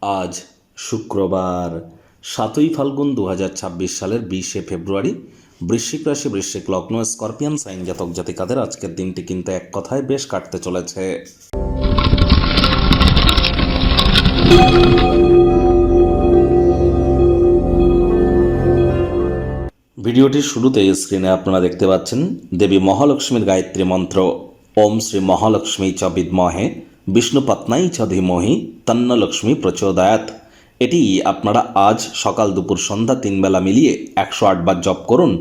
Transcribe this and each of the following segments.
আজ শুক্রবার 7ই ফাল্গুন 2026 সালের 20শে ফেব্রুয়ারি। বৃশ্চিক রাশি, বৃশ্চিক লগ্ন, স্করপিয়ান সাইন জাতক জাতিকাদের আজকের দিনটি কিন্তু এক কথায় বেশ কাটতে চলেছে। ভিডিওটির শুরুতে স্ক্রিনে আপনারা দেখতে পাচ্ছেন দেবী মহালক্ষ্মীর গায়ত্রী মন্ত্র। ওম শ্রী মহালক্ষ্মী চ বিদ্মহে বিষ্ণুপত্নাই চ ধীমহি তন্ন লক্ষ্মী প্রচোদয়াৎ। এটি আপনারা আজ সকাল দুপুর সন্ধ্যা 3 বেলা মিলিয়ে 108 বার জপ করুন।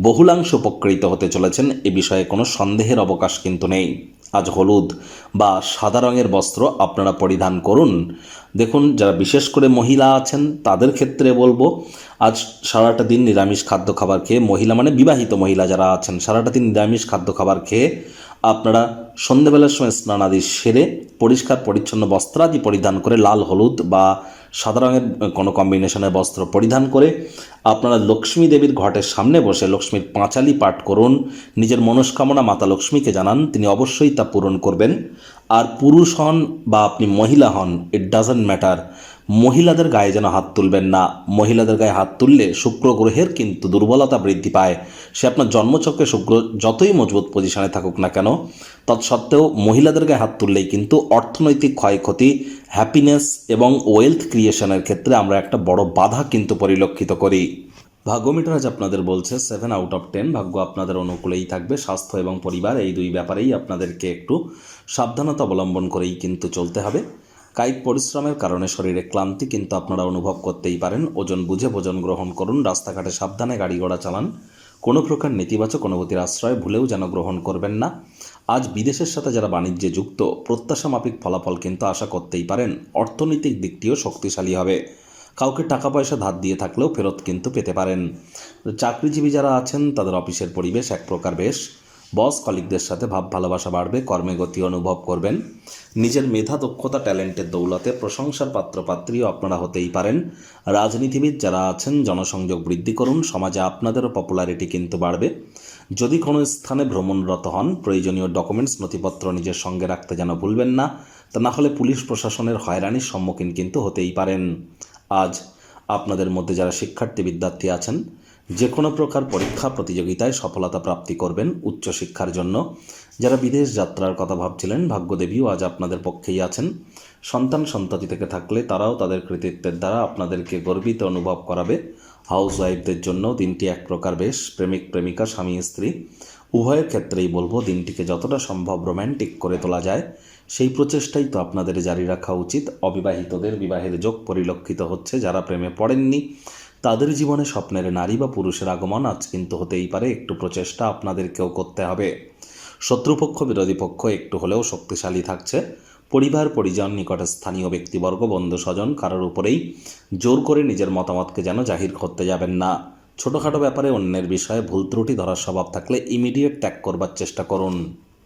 বহুলাংশ উপকৃত হতে চলেছেন, এ বিষয়ে কোনো সন্দেহের অবকাশ কিন্তু নেই। আজ হলুদ বা সাদা রঙের বস্ত্র আপনারা পরিধান করুন। দেখুন, যারা বিশেষ করে মহিলা আছেন তাদের ক্ষেত্রে বলবো, আজ সারাটা দিন নিরামিষ খাদ্য খাবার খেয়ে, মহিলা মানে বিবাহিত মহিলা যারা আছেন, সারাটা দিন নিরামিষ খাদ্য খাবার খেয়ে আপনারা সন্ধ্যেবেলার সময় স্নানাদি সেরে পরিষ্কার পরিচ্ছন্ন বস্ত্রাদি পরিধান করে, লাল হলুদ বা সাদা রঙের কোনো কম্বিনেশনের বস্ত্র পরিধান করে আপনারা লক্ষ্মী দেবীর ঘটের সামনে বসে লক্ষ্মীর পাঁচালি পাঠ করুন। নিজের মনস্কামনা মাতা লক্ষ্মীকে জানান, তিনি অবশ্যই তা পূরণ করবেন। আর পুরুষ হন বা আপনি মহিলা হন, ইট ডাজন্ট ম্যাটার, মহিলাদের গায়ে যেন হাত তুলবেন না। মহিলাদের গায়ে হাত তুললে শুক্র গ্রহের কিন্তু দুর্বলতা বৃদ্ধি পায়। সে আপনার জন্মচক্রে শুক্র যতই মজবুত পজিশনে থাকুক না কেন, তৎসত্ত্বেও মহিলাদের গায়ে হাত তুললেই কিন্তু অর্থনৈতিক ক্ষয়ক্ষতি, হ্যাপিনেস এবং ওয়েলথ ক্রিয়েশনের ক্ষেত্রে আমরা একটা বড় বাধা কিন্তু পরিলক্ষিত করি। ভাগ্যমিটার আজ আপনাদের বলছে 7 আউট অফ 10। ভাগ্য আপনাদের অনুকূলেই থাকবে। স্বাস্থ্য এবং পরিবার, এই দুই ব্যাপারেই আপনাদেরকে একটু সাবধানতা অবলম্বন করেই কিন্তু চলতে হবে। কায়িক পরিশ্রমের কারণে শরীরে ক্লান্তি কিন্তু আপনারা অনুভব করতেই পারেন। ওজন বুঝে ভোজন গ্রহণ করুন। রাস্তাঘাটে সাবধানে গাড়ি ঘোড়া চালান। কোনো প্রকার নেতিবাচক অনুভূতির আশ্রয় ভুলেও যেন গ্রহণ করবেন না। আজ বিদেশের সাথে যারা বাণিজ্যে যুক্ত, প্রত্যাশা মাফিক ফলাফল কিন্তু আশা করতেই পারেন। অর্থনৈতিক দিকটিও শক্তিশালী হবে। কাউকে টাকা পয়সা ধার দিয়ে থাকলেও ফেরত কিন্তু পেতে পারেন। চাকরিজীবী যারা আছেন তাদের অফিসের পরিবেশ এক প্রকার বেশ। বস কলিগদের সাথে ভাব ভালোবাসা বাড়বে। কর্মে গতি অনুভব করবেন। নিজের মেধা, দক্ষতা, ট্যালেন্টের দৌলতে প্রশংসার পাত্রপাত্রীও আপনারা হতেই পারেন। রাজনীতিবিদ যারা আছেন, জনসংযোগ বৃদ্ধি করুন। সমাজে আপনাদেরও পপুলারিটি কিন্তু বাড়বে। যদি কোনো স্থানে ভ্রমণরত হন, প্রয়োজনীয় ডকুমেন্টস নথিপত্র নিজের সঙ্গে রাখতে যেন ভুলবেন না, তা না হলে পুলিশ প্রশাসনের হয়রানির সম্মুখীন কিন্তু হতেই পারেন। আজ আপনাদের মধ্যে যারা শিক্ষার্থী বিদ্যার্থী আছেন, যে কোনো প্রকার পরীক্ষা প্রতিযোগিতায় সফলতা প্রাপ্তি করবেন উচ্চশিক্ষার জন্য। যারা বিদেশ যাত্রার কথা ভাবছিলেন, ভাগ্যদেবীও আজ আপনাদের পক্ষেই আছেন। সন্তান সন্ততি থেকে থাকলে তারাও তাদের কৃতিত্বের দ্বারা আপনাদেরকে গর্বিত অনুভব করাবে। হাউস ওয়াইফদের জন্য দিনটি এক প্রকার বেশ। প্রেমিক প্রেমিকা, স্বামী স্ত্রী উভয়ের ক্ষেত্রেই বলবো, দিনটিকে যতটা সম্ভব রোম্যান্টিক করে তোলা যায় সেই প্রচেষ্টাই তো আপনাদের জারি রাখা উচিত। অবিবাহিতদের বিবাহের যোগ পরিলক্ষিত হচ্ছে। যারা প্রেমে পড়েননি তাদের জীবনে স্বপ্নের নারী বা পুরুষের আগমন আজ কিন্তু হতেই পারে। একটু প্রচেষ্টা আপনাদেরকেও করতে হবে। শত্রুপক্ষ, বিরোধী পক্ষ একটু হলেও শক্তিশালী থাকছে। পরিবার পরিজন, নিকটে স্থানীয় ব্যক্তিবর্গ, বন্ধু স্বজন কারোর উপরেই জোর করে নিজের মতামতকে যেন জাহির করতে যাবেন না। ছোটোখাটো ব্যাপারে অন্যের বিষয়ে ভুল ত্রুটি ধরার স্বভাব থাকলে ইমিডিয়েট ত্যাগ করবার চেষ্টা করুন।